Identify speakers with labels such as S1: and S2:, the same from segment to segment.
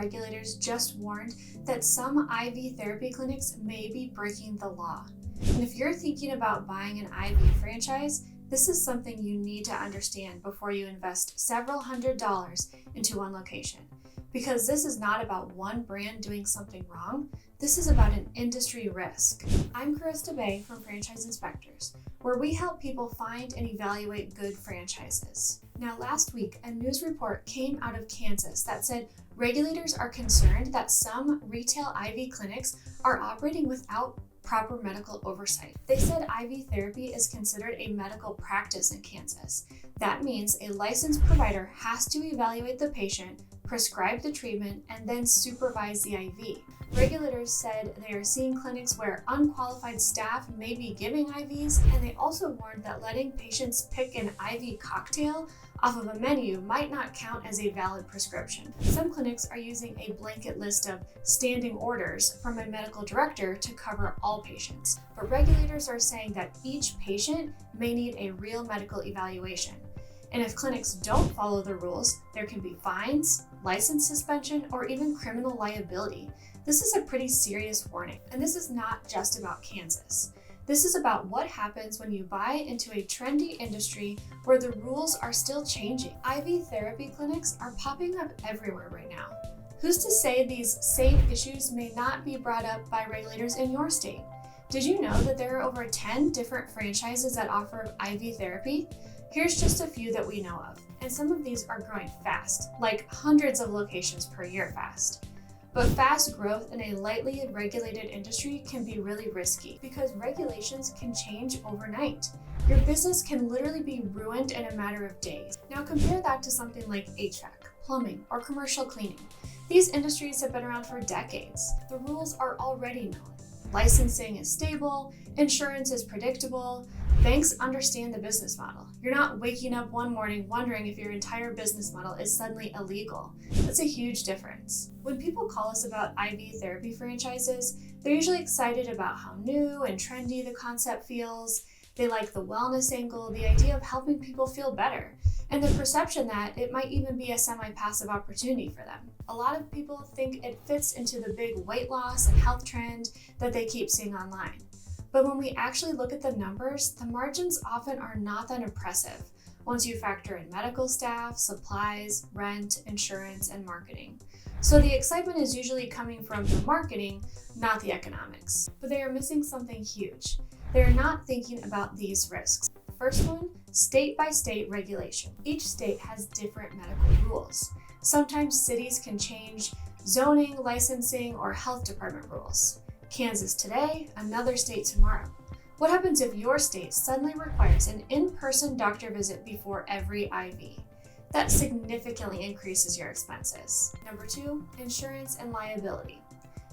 S1: regulators just warned that some IV therapy clinics may be breaking the law. And if you're thinking about buying an IV franchise, this is something you need to understand before you invest several $100s into one location. Because this is not about one brand doing something wrong, this is about an industry risk. I'm Carissa Bay from Franchise Inspectors, where we help people find and evaluate good franchises. Now, last week, a news report came out of Kansas that said regulators are concerned that some retail IV clinics are operating without proper medical oversight. They said IV therapy is considered a medical practice in Kansas. That means a licensed provider has to evaluate the patient, prescribe the treatment, and then supervise the IV. Regulators said they are seeing clinics where unqualified staff may be giving IVs, and they also warned that letting patients pick an IV cocktail off of a menu might not count as a valid prescription. Some clinics are using a blanket list of standing orders from a medical director to cover all patients, but regulators are saying that each patient may need a real medical evaluation. And if clinics don't follow the rules, there can be fines, license suspension, or even criminal liability. This is a pretty serious warning. And this is not just about Kansas. This is about what happens when you buy into a trendy industry where the rules are still changing. IV therapy clinics are popping up everywhere right now. Who's to say these same issues may not be brought up by regulators in your state? Did you know that there are over 10 different franchises that offer IV therapy? Here's just a few that we know of, and some of these are growing fast, like hundreds of locations per year fast. But fast growth in a lightly regulated industry can be really risky because regulations can change overnight. Your business can literally be ruined in a matter of days. Now compare that to something like HVAC, plumbing, or commercial cleaning. These industries have been around for decades. The rules are already known. Licensing is stable, insurance is predictable, banks understand the business model. You're not waking up one morning wondering if your entire business model is suddenly illegal. That's a huge difference. When people call us about IV therapy franchises, they're usually excited about how new and trendy the concept feels. They like the wellness angle, the idea of helping people feel better, and the perception that it might even be a semi-passive opportunity for them. A lot of people think it fits into the big weight loss and health trend that they keep seeing online. But when we actually look at the numbers, the margins often are not that impressive once you factor in medical staff, supplies, rent, insurance, and marketing. So the excitement is usually coming from the marketing, not the economics. But they are missing something huge. They are not thinking about these risks. First one, state-by-state regulation. Each state has different medical rules. Sometimes cities can change zoning, licensing, or health department rules. Kansas today, another state tomorrow. What happens if your state suddenly requires an in-person doctor visit before every IV? That significantly increases your expenses. Number two, insurance and liability.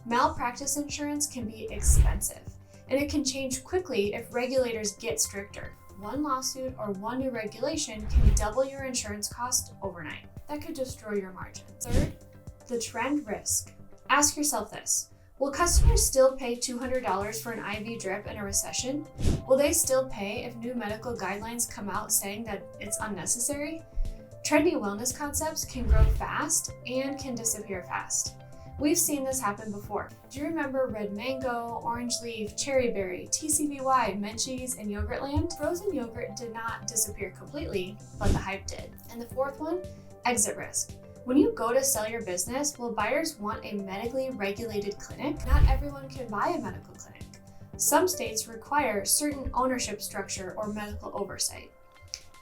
S1: Malpractice insurance can be expensive, and it can change quickly if regulators get stricter. One lawsuit or one new regulation can double your insurance cost overnight. That could destroy your margins. Third, the trend risk. Ask yourself this. Will customers still pay $200 for an IV drip in a recession? Will they still pay if new medical guidelines come out saying that it's unnecessary? Trendy wellness concepts can grow fast and can disappear fast. We've seen this happen before. Do you remember Red Mango, Orange Leaf, Cherry Berry, TCBY, Menchie's, and Yogurtland? Frozen yogurt did not disappear completely, but the hype did. And the fourth one, exit risk. When you go to sell your business, will buyers want a medically regulated clinic? Not everyone can buy a medical clinic. Some states require certain ownership structure or medical oversight.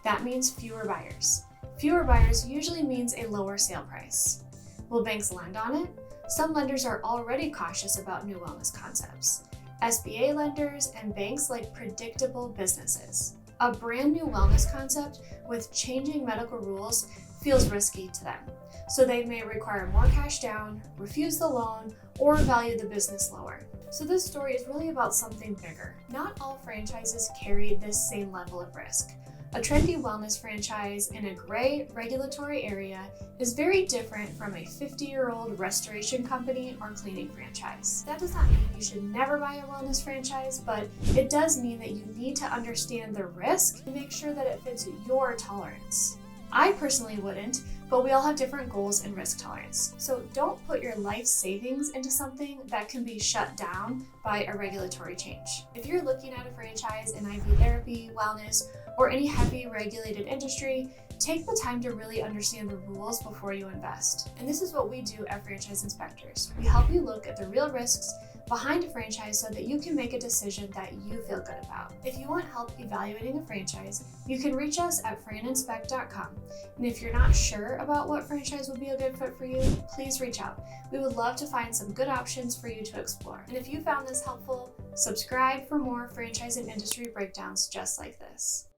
S1: That means fewer buyers. Fewer buyers usually means a lower sale price. Will banks lend on it? Some lenders are already cautious about new wellness concepts. SBA lenders and banks like predictable businesses. A brand new wellness concept with changing medical rules feels risky to them. So they may require more cash down, refuse the loan, or value the business lower. So this story is really about something bigger. Not all franchises carry this same level of risk. A trendy wellness franchise in a gray regulatory area is very different from a 50-year-old restoration company or cleaning franchise. That does not mean you should never buy a wellness franchise, but it does mean that you need to understand the risk and make sure that it fits your tolerance. I personally wouldn't, but we all have different goals and risk tolerance. So don't put your life savings into something that can be shut down by a regulatory change. If you're looking at a franchise in IV therapy, wellness, or any heavy regulated industry, take the time to really understand the rules before you invest. And this is what we do at Franchise Inspectors. We help you look at the real risks behind a franchise so that you can make a decision that you feel good about. If you want help evaluating a franchise, you can reach us at franinspect.com. And if you're not sure about what franchise would be a good fit for you, please reach out. We would love to find some good options for you to explore. And if you found this helpful, subscribe for more franchise and industry breakdowns just like this.